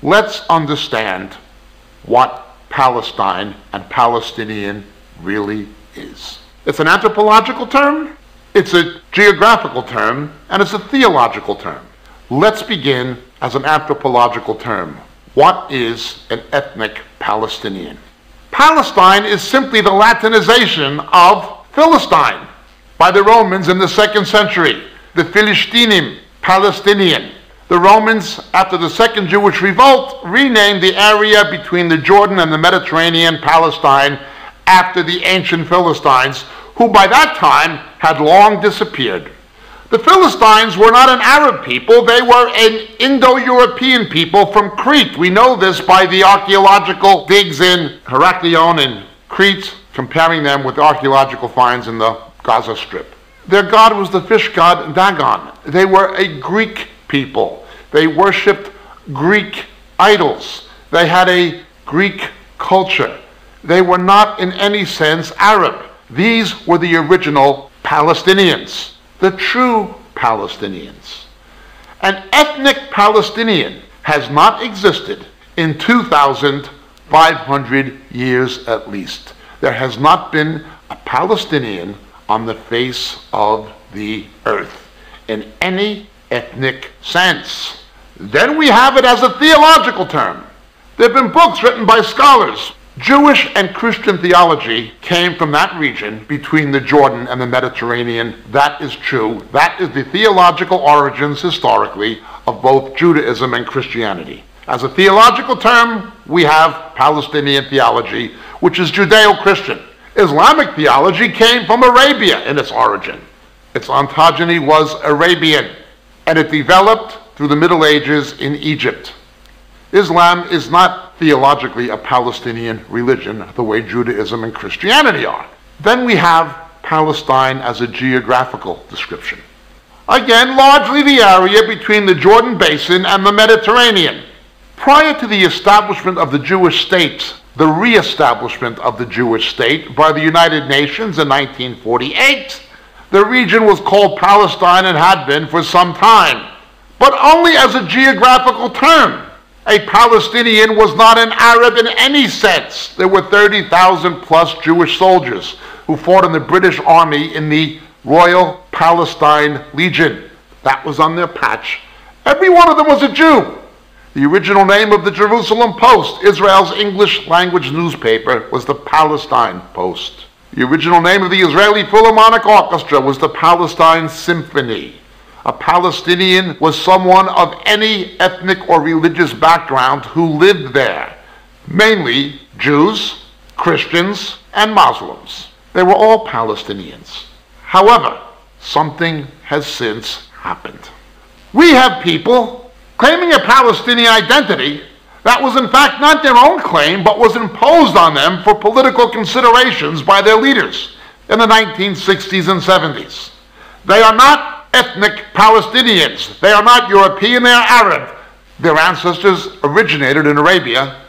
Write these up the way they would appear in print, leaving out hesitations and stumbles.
let's understand what Palestine and Palestinian really is. It's an anthropological term, it's a geographical term, and it's a theological term. Let's begin as an anthropological term. What is an ethnic Palestinian? Palestine is simply the Latinization of Philistine by the Romans in the 2nd century. The Philistinim, Palestinian. The Romans, after the Second Jewish Revolt, renamed the area between the Jordan and the Mediterranean Palestine after the ancient Philistines, who by that time had long disappeared. The Philistines were not an Arab people, they were an Indo-European people from Crete. We know this by the archaeological digs in Heraklion and Crete, comparing them with archaeological finds in the Gaza Strip. Their god was the fish god Dagon. They were a Greek people. They worshipped Greek idols. They had a Greek culture. They were not in any sense Arab. These were the original Palestinians, the true Palestinians. An ethnic Palestinian has not existed in 2,500 years at least. There has not been a Palestinian on the face of the earth in any ethnic sense. Then we have it as a theological term. There have been books written by scholars. Jewish and Christian theology came from that region between the Jordan and the Mediterranean. That is true. That is the theological origins historically of both Judaism and Christianity. As a theological term, we have Palestinian theology, which is Judeo-Christian. Islamic theology came from Arabia in its origin. Its ontogeny was Arabian, and it developed through the Middle Ages in Egypt. Islam is not theologically a Palestinian religion the way Judaism and Christianity are. Then we have Palestine as a geographical description. Again, largely the area between the Jordan Basin and the Mediterranean. Prior to the establishment of the Jewish state, the re-establishment of the Jewish state by the United Nations in 1948, the region was called Palestine and had been for some time, but only as a geographical term. A Palestinian was not an Arab in any sense. There were 30,000 plus Jewish soldiers who fought in the British Army in the Royal Palestine Legion. That was on their patch. Every one of them was a Jew. The original name of the Jerusalem Post, Israel's English language newspaper, was the Palestine Post. The original name of the Israeli Philharmonic Orchestra was the Palestine Symphony. A Palestinian was someone of any ethnic or religious background who lived there, mainly Jews, Christians, and Muslims. They were all Palestinians. However, something has since happened. We have people claiming a Palestinian identity that was in fact not their own claim, but was imposed on them for political considerations by their leaders in the 1960s and 70s. They are not ethnic Palestinians. They are not European, they are Arab. Their ancestors originated in Arabia.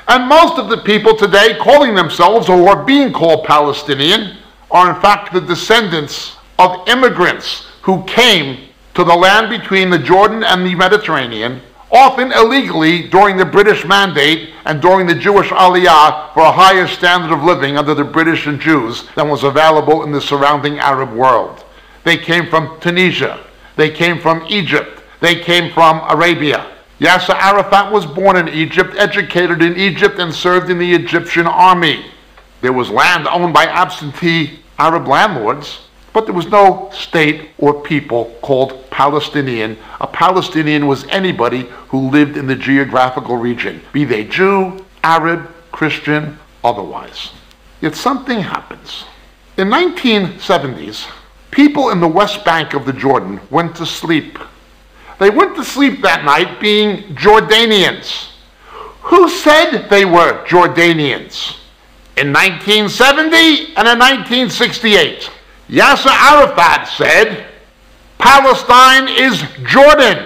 And most of the people today calling themselves or are being called Palestinian are in fact the descendants of immigrants who came to the land between the Jordan and the Mediterranean, often illegally during the British Mandate and during the Jewish Aliyah for a higher standard of living under the British and Jews than was available in the surrounding Arab world. They came from Tunisia, they came from Egypt, they came from Arabia. Yasser Arafat was born in Egypt, educated in Egypt, and served in the Egyptian army. There was land owned by absentee Arab landlords, but there was no state or people called Palestinian. A Palestinian was anybody who lived in the geographical region, be they Jew, Arab, Christian, otherwise. Yet something happens. In 1970s, people in the West Bank of the Jordan went to sleep. They went to sleep that night being Jordanians. Who said they were Jordanians? In 1970 and in 1968, Yasser Arafat said, Palestine is Jordan.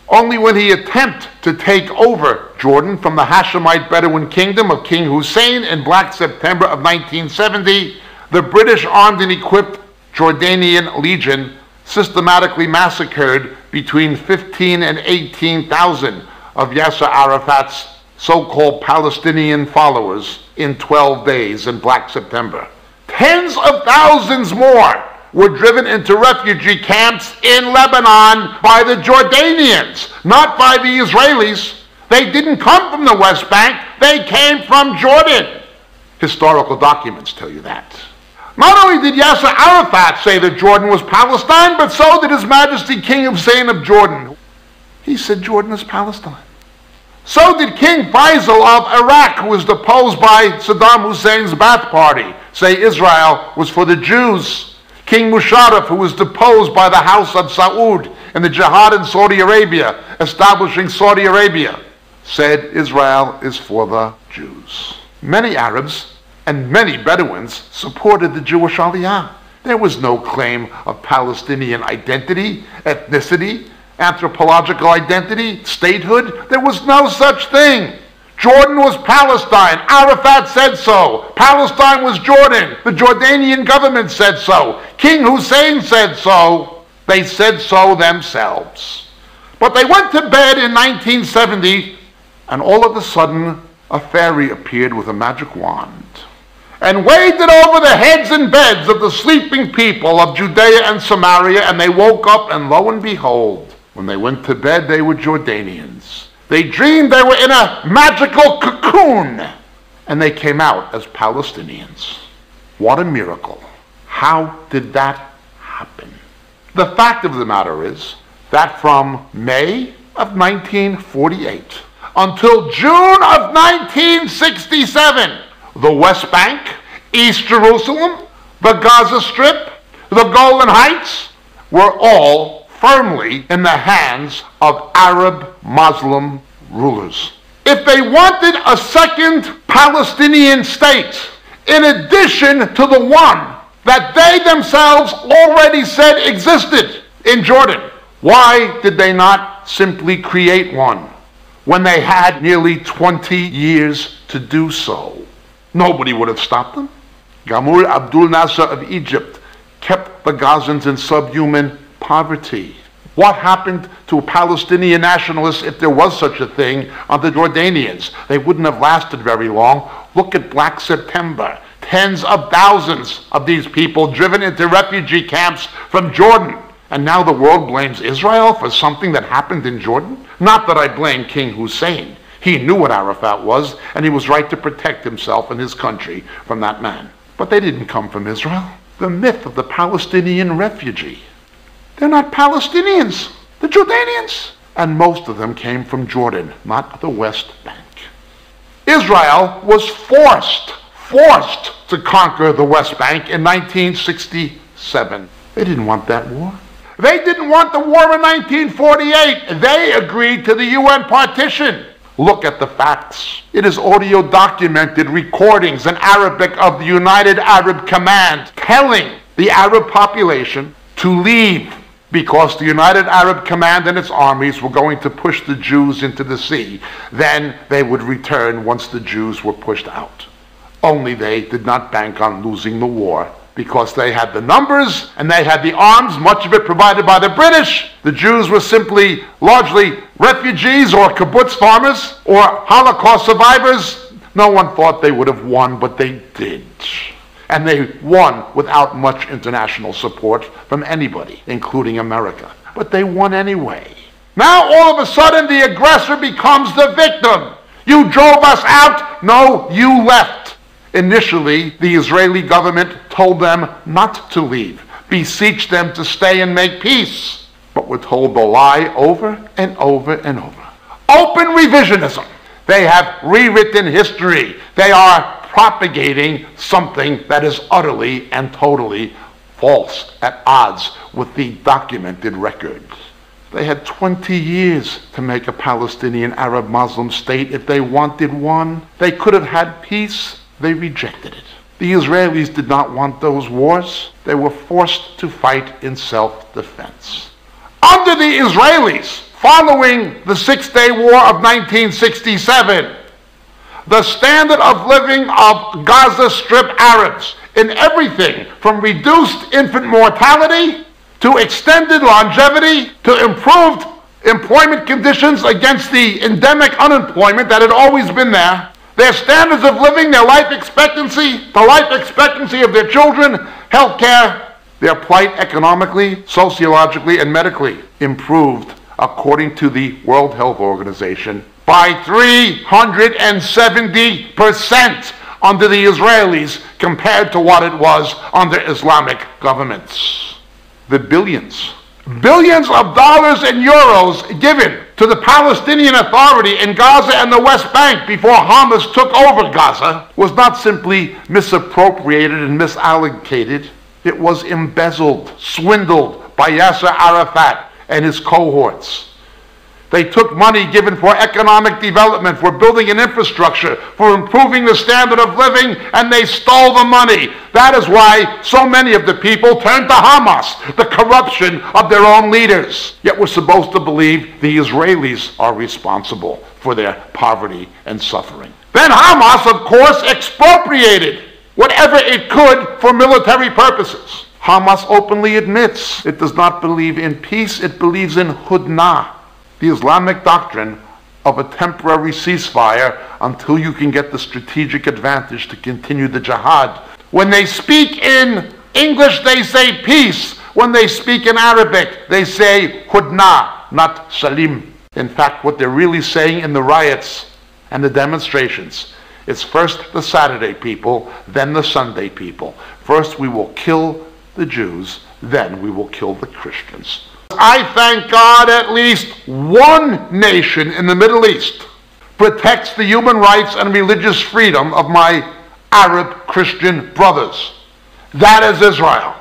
Only when he attempted to take over Jordan from the Hashemite Bedouin kingdom of King Hussein in Black September of 1970, the British armed and equipped Jordanian Legion systematically massacred between 15 and 18,000 of Yasser Arafat's so-called Palestinian followers in 12 days in Black September. Tens of thousands more were driven into refugee camps in Lebanon by the Jordanians, not by the Israelis. They didn't come from the West Bank, they came from Jordan. Historical documents tell you that. Not only did Yasser Arafat say that Jordan was Palestine, but so did His Majesty King Hussein of Jordan. He said Jordan is Palestine. So did King Faisal of Iraq, who was deposed by Saddam Hussein's Ba'ath Party, say Israel was for the Jews. King Musharraf, who was deposed by the House of Saud in the jihad in Saudi Arabia, establishing Saudi Arabia, said Israel is for the Jews. Many Arabs and many Bedouins supported the Jewish Aliyah. There was no claim of Palestinian identity, ethnicity, anthropological identity, statehood. There was no such thing. Jordan was Palestine. Arafat said so. Palestine was Jordan. The Jordanian government said so. King Hussein said so. They said so themselves. But they went to bed in 1970, and all of a sudden, a fairy appeared with a magic wand and waved it over the heads and beds of the sleeping people of Judea and Samaria, and they woke up, and lo and behold, when they went to bed, they were Jordanians. They dreamed they were in a magical cocoon, and they came out as Palestinians. What a miracle. How did that happen? The fact of the matter is that from May of 1948 until June of 1967, the West Bank, East Jerusalem, the Gaza Strip, the Golan Heights were all firmly in the hands of Arab Muslim rulers. If they wanted a second Palestinian state, in addition to the one that they themselves already said existed in Jordan, why did they not simply create one when they had nearly 20 years to do so? Nobody would have stopped them. Gamal Abdul Nasser of Egypt kept the Gazans in subhuman poverty. What happened to Palestinian nationalists, if there was such a thing, on the Jordanians? They wouldn't have lasted very long. Look at Black September. Tens of thousands of these people driven into refugee camps from Jordan. And now the world blames Israel for something that happened in Jordan? Not that I blame King Hussein. He knew what Arafat was, and he was right to protect himself and his country from that man. But they didn't come from Israel. The myth of the Palestinian refugee. They're not Palestinians. The Jordanians. And most of them came from Jordan, not the West Bank. Israel was forced to conquer the West Bank in 1967. They didn't want that war. They didn't want the war in 1948. They agreed to the UN partition. Look at the facts. It is audio documented recordings in Arabic of the United Arab Command telling the Arab population to leave because the United Arab Command and its armies were going to push the Jews into the sea. Then they would return once the Jews were pushed out. Only they did not bank on losing the war, because they had the numbers and they had the arms, much of it provided by the British. The Jews were simply largely refugees or kibbutz farmers or Holocaust survivors. No one thought they would have won, but they did. And they won without much international support from anybody, including America. But they won anyway. Now all of a sudden the aggressor becomes the victim. You drove us out? No, you left. Initially, the Israeli government told them not to leave, beseeched them to stay and make peace. But we're told the lie over and over and over. Open revisionism. They have rewritten history. They are propagating something that is utterly and totally false, at odds with the documented record. They had 20 years to make a Palestinian Arab Muslim state if they wanted one. They could have had peace. They rejected it. The Israelis did not want those wars. They were forced to fight in self-defense. Under the Israelis, following the Six-Day War of 1967, the standard of living of Gaza Strip Arabs in everything from reduced infant mortality to extended longevity to improved employment conditions against the endemic unemployment that had always been there, their standards of living, their life expectancy, the life expectancy of their children, health care, their plight economically, sociologically, and medically improved, according to the World Health Organization, by 370% under the Israelis compared to what it was under Islamic governments. The billions of dollars and euros given to the Palestinian Authority in Gaza and the West Bank before Hamas took over Gaza was not simply misappropriated and misallocated. It was embezzled, swindled by Yasser Arafat and his cohorts. They took money given for economic development, for building an infrastructure, for improving the standard of living, and they stole the money. That is why so many of the people turned to Hamas, the corruption of their own leaders. Yet we're supposed to believe the Israelis are responsible for their poverty and suffering. Then Hamas, of course, expropriated whatever it could for military purposes. Hamas openly admits it does not believe in peace, it believes in hudna, the Islamic doctrine of a temporary ceasefire until you can get the strategic advantage to continue the jihad. When they speak in English, they say peace. When they speak in Arabic, they say hudna, not salim. In fact, what they're really saying in the riots and the demonstrations is first the Saturday people, then the Sunday people. First we will kill the Jews, then we will kill the Christians. I thank God at least one nation in the Middle East protects the human rights and religious freedom of my Arab Christian brothers. That is Israel.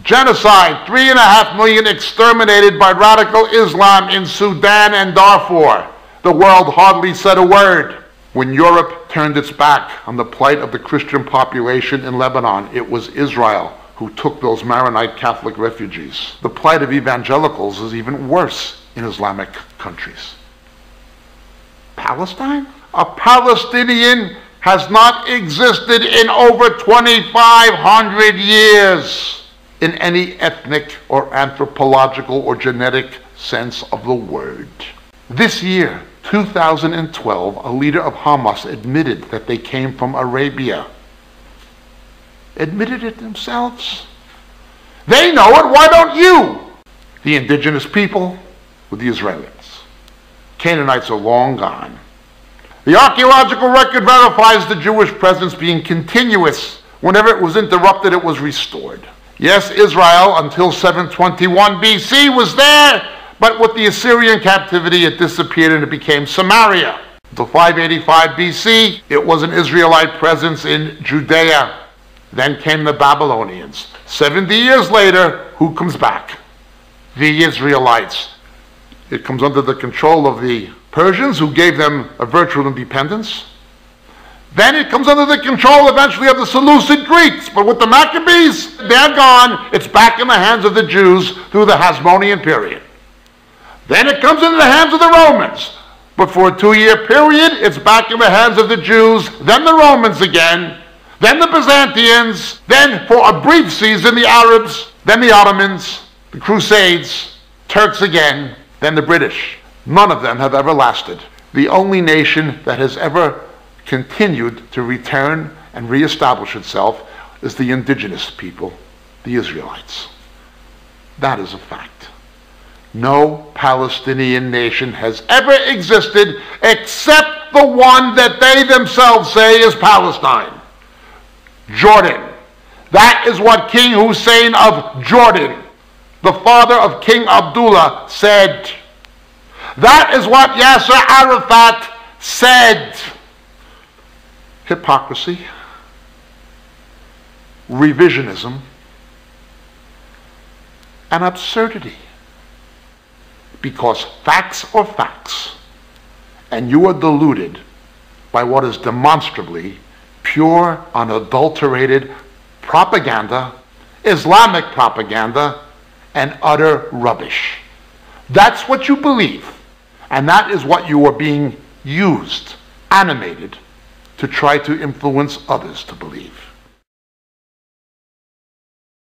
Genocide, 3.5 million exterminated by radical Islam in Sudan and Darfur. The world hardly said a word. When Europe turned its back on the plight of the Christian population in Lebanon, it was Israel who took those Maronite Catholic refugees. The plight of evangelicals is even worse in Islamic countries. Palestine? A Palestinian has not existed in over 2,500 years in any ethnic or anthropological or genetic sense of the word. This year, 2012, a leader of Hamas admitted that they came from Arabia. Admitted it themselves. They know it, why don't you? The indigenous people with the Israelis. Canaanites are long gone. The archaeological record verifies the Jewish presence being continuous. Whenever it was interrupted, it was restored. Yes, Israel until 721 BC was there, but with the Assyrian captivity it disappeared and it became Samaria. Until 585 BC, it was an Israelite presence in Judea. Then came the Babylonians. 70 years later, who comes back? The Israelites. It comes under the control of the Persians, who gave them a virtual independence. Then it comes under the control eventually of the Seleucid Greeks. But with the Maccabees, they're gone. It's back in the hands of the Jews through the Hasmonean period. Then it comes into the hands of the Romans. But for a 2-year period, it's back in the hands of the Jews, then the Romans again, then the Byzantines, then for a brief season the Arabs, then the Ottomans, the Crusades, Turks again, then the British. None of them have ever lasted. The only nation that has ever continued to return and reestablish itself is the indigenous people, the Israelites. That is a fact. No Palestinian nation has ever existed except the one that they themselves say is Palestine. Jordan. That is what King Hussein of Jordan, the father of King Abdullah, said. That is what Yasser Arafat said. Hypocrisy, revisionism, and absurdity. Because facts are facts, and you are deluded by what is demonstrably pure, unadulterated propaganda, Islamic propaganda, and utter rubbish. That's what you believe, and that is what you are being used, animated, to try to influence others to believe.